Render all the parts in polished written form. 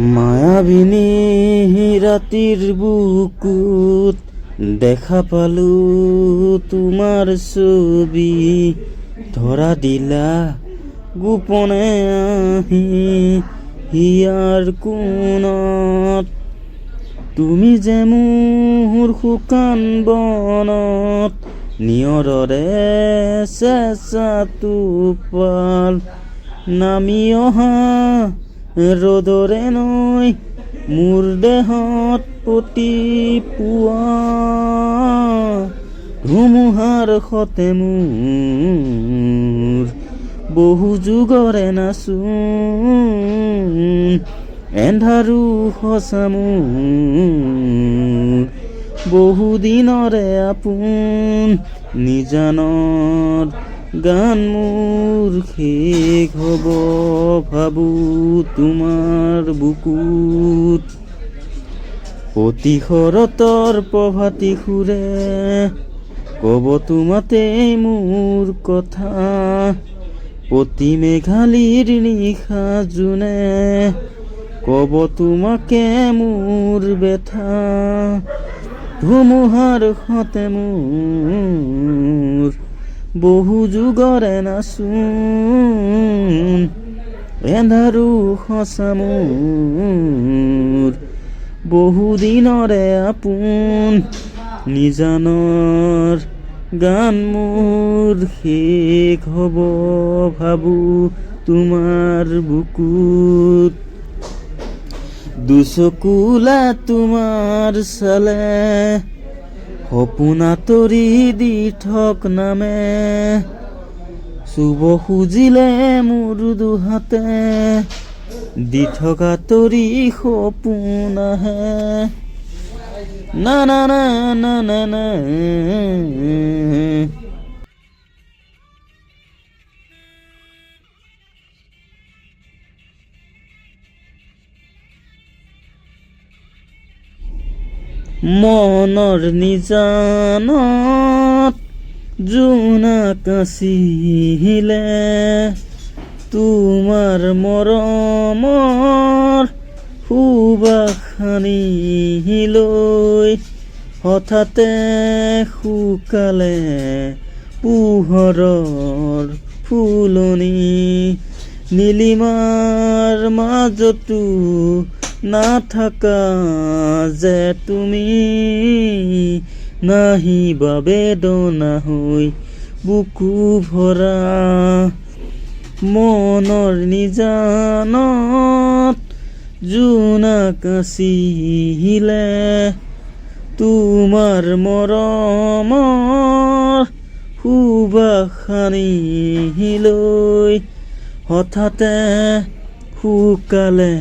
মায়াবিনী ৰাতিৰ বুকুত দেখা পালো তোমাৰ ছবি ধৰা দিলা গোপনে আহি হিয়াৰ কোণত তুমি যে মোৰ শুকান বনত নিয়ৰৰে চেঁচা টোপাল নামি অহা ৰ'দৰে নৈ মোৰ দেহত পতি পোৱা ধুমুহাৰ সতে মোৰ বহু যুগৰে নাচোন এন্ধাৰো সঁচা মোৰ বহু দিনৰে আপোন নিজানৰ গান মোৰ শেষ হ'ব ভাবো তোমাৰ বুকুত অতি শৰতৰ প্ৰভাতী সুৰে ক'ব তোমাতেই মোৰ কথা অতি মেঘালীৰ নিশা জোনে ক'ব তোমাকে মোৰ বেথা ধুমুহাৰ সতে মোৰ বহু যুগৰে নাচোন এন্ধাৰো সঁচা মোৰ বহু দিনৰে আপোন নিজানৰ গান মোৰ শেষ হ'ব ভাবো তোমাৰ বুকুত দুচকুলা তোমাৰ চালে সপোন আঁতৰি দি থক নামে চুব খুজিলে মোৰ দুহাতে দি থকা তৰি সপোন আহে না না না না না না মনৰ নিজানত জোনাক আছিলে তোমাৰ মৰমৰ সুবাস সানি লৈ হঠাতে শুকালে পোহৰৰ ফুলনি নীলিমাৰ মাজতো নাথাকা যে তুমি নাহিবা বেদনা হৈ বুকু ভৰা মনৰ নিজানত জোনাক আছিলে তোমাৰ মৰমৰ সুবাস সানি লৈ হঠাতে শুকালে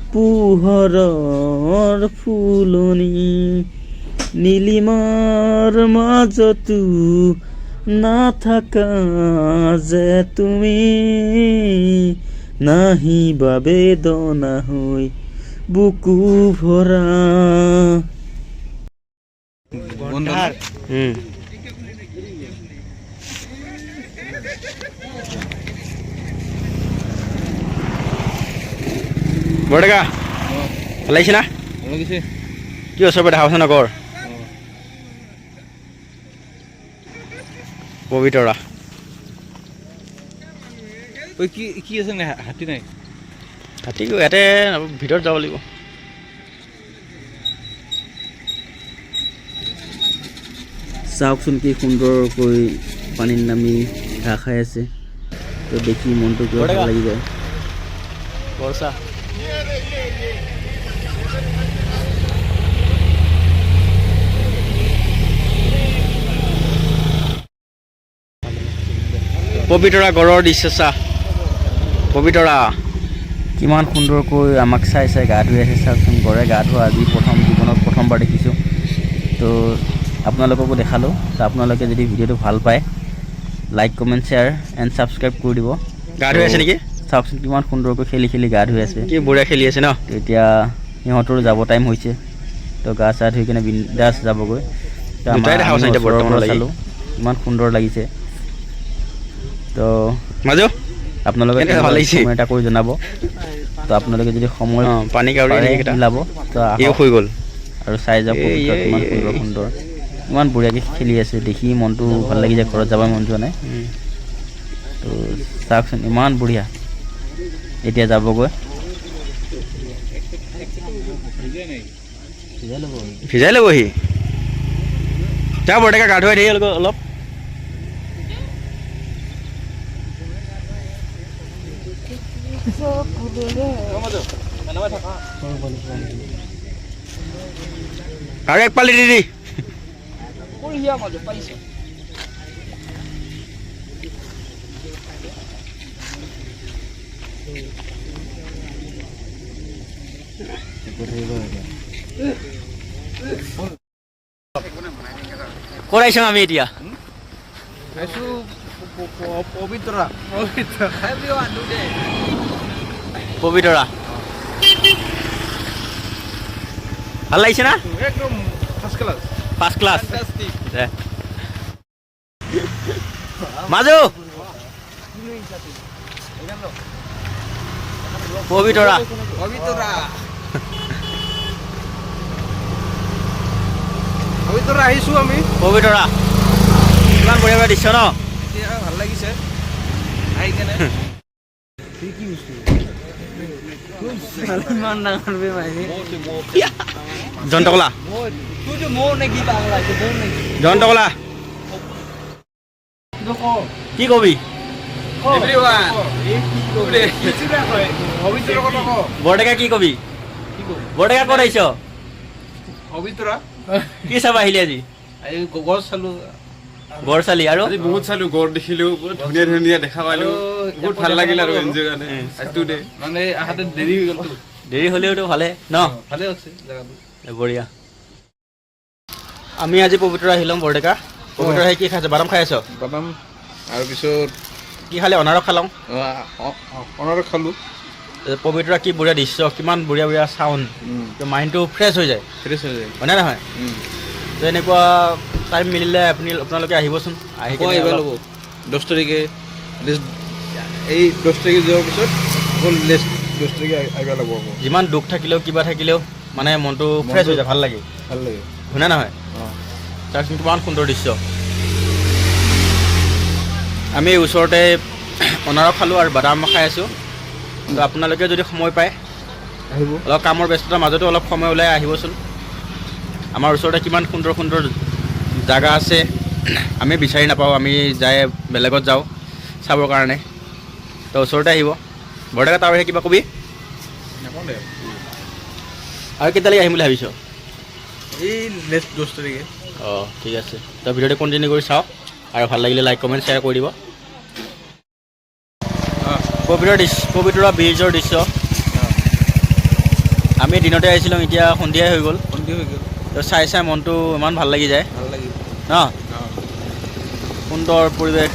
পোহৰৰ ফুলনি নীলিমাৰ মাজতো নাথাকা যে তুমি নাহিবা বেদনা হৈ বুকু ভৰা বৰডেকা লাগিছে না কি ওচৰৰ দেখা পাইছে নকৰ পবিতৰা কি আছে নাই হাতী নাই হাতী ইয়াতে ভিতৰত যাব লাগিব চাওকচোন কি সুন্দৰকৈ পানীত নামি ঘাঁহ খাই আছে তো দেখি মনটো কিবা ভাল লাগি যায় বৰ্ষা পবিতৰা গড়ৰ দৃশ্য চা পবিতৰা কিমান সুন্দৰকৈ আমাক চাই চাই গা ধুই আছে চাওকচোন গড়ে গা ধোৱা আজি জীৱনত প্ৰথমবাৰ দেখিছোঁ তো আপোনালোককো দেখালোঁ তো আপোনালোকে যদি ভিডিঅ'টো ভাল পায় like comment share and subscribe কৰি দিব গা ধুই আছে নেকি চাওকচোন কিমান সুন্দৰকৈ খেলি খেলি গা ধুই আছে কি বঢ়িয়া খেলি আছে ন এতিয়া সিহঁতৰো যাব টাইম হৈছে তো গা চা ধুই কিনে বিন্দাছ যাবগৈ চালোঁ ইমান সুন্দৰ লাগিছে তো মাজু আপোনালোকে কমেণ্ট এটা কৰি জনাব তো আপোনালোকে যদি সময় পানী কাউৰী পাৰে এইকেইটা মিলাব তো ইও আহক শুই গ'ল আৰু চাই যাওক পবিত্ৰ কিমান সুন্দৰ সুন্দৰ ইমান বঢ়িয়াকৈ খেলি আছে দেখি মনটো ভাল লাগি যায় ঘৰত যাব মন যোৱা নাই তো চাওকচোন ইমান বঢ়িয়া এতিয়া যাবগৈ ভিজাই ল'বহি যা বৰডেকা গা ধুৱাই দিয়ে অলপ আৰু এক পালি দি ক'ত আহিছোঁ আমি এতিয়া পবিতৰা ভাল লাগিছে না একদম ফাৰ্ষ্ট ক্লাছ মাজু পবিতৰা পবিতৰা আহিছোঁ আমি পবিতৰা ইমান বঢ়িয়া বঢ়িয়া দৃশ্য ন এতিয়া ভাল লাগিছে আহি কেনে ইমান ডাঙৰ জয়ন্তকলা জয়ন্তকলা কি কবি বৰডেকা কি কবি বৰডেকা ক'ত আহিছ পবিতৰা কি চাব আহিলি আজি গছ চালোঁ গড় চালি আৰু বহুত চালো গড় দেখিলো বহুত ধুনীয়া ধুনীয়া দেখা পালো বহুত ভাল লাগিল আৰু এনজয় কাৰণে টুডে মানে আহাতে দেৰি হৈ গ'লতো দেৰি হ'লেওতো ভালে ন ভালে আছে জেগাটো বঢ়িয়া আমি আজি পবিতৰা আহিলোঁ বৰডেকা পবিতৰা আহি কি খাইছ বাদাম খাই আছ বাদাম আৰু পিছত কি খালি অনাৰস খালোঁ অনাৰস খালোঁ পবিতৰা কি বঢ়িয়া দৃশ্য কিমান বঢ়িয়া বঢ়িয়া চাউণ্ড মাইণ্ডটো ফ্ৰেছ হৈ যায় ফ্ৰেছ হৈ যায় হয়নে নহয় তো এনেকুৱা টাইম মিলিলে আপোনালোকে আহিবচোন আহি আকৌ আহিব ল'ব 10 তাৰিখে এই 10 তাৰিখে যোৱাৰ পিছত আকৌ 10 তাৰিখে আহিব ল'ব আকৌ যিমান দুখ থাকিলেও কিবা থাকিলেও মানে মনটো ফ্ৰেছ হৈ যায় ভাল লাগে ভাল লাগে হয়নে নহয় তাৰপিছত কিমান সুন্দৰ দৃশ্য আমি ওচৰতে অনাৰস খালোঁ আৰু বাদাম খাই আছোঁ তো আপোনালোকে যদি সময় পায় আহিব অলপ কামৰ ব্যস্ততাৰ মাজতো অলপ সময় ওলাই আহিবচোন আমাৰ ওচৰতে কিমান সুন্দৰ সুন্দৰ জাগা আছে আমি বিচাৰি নাপাওঁ আমি যাই বেলেগত যাওঁ চাবৰ কাৰণে তো ওচৰতে আহিব বৰডেকা তাৰ কিবা কবি আৰু কেতিয়ালৈকে আহিম বুলি ভাবিছ এই নেক্সট 10 তাৰিখে অঁ ঠিক আছে তো ভিডিঅ'টো কণ্টিনিউ কৰি চাওক আৰু ভাল লাগিলে লাইক কমেণ্ট শ্বেয়াৰ কৰি দিব পবিতৰা ব্ৰিজৰ দৃশ্য আমি দিনতে আহিছিলোঁ এতিয়া সন্ধিয়াই হৈ গ'ল সন্ধিয়া হৈ গ'ল তো চাই মনটো ইমান ভাল লাগি যায় ভাল লাগিল ন সুন্দৰ পৰিৱেশ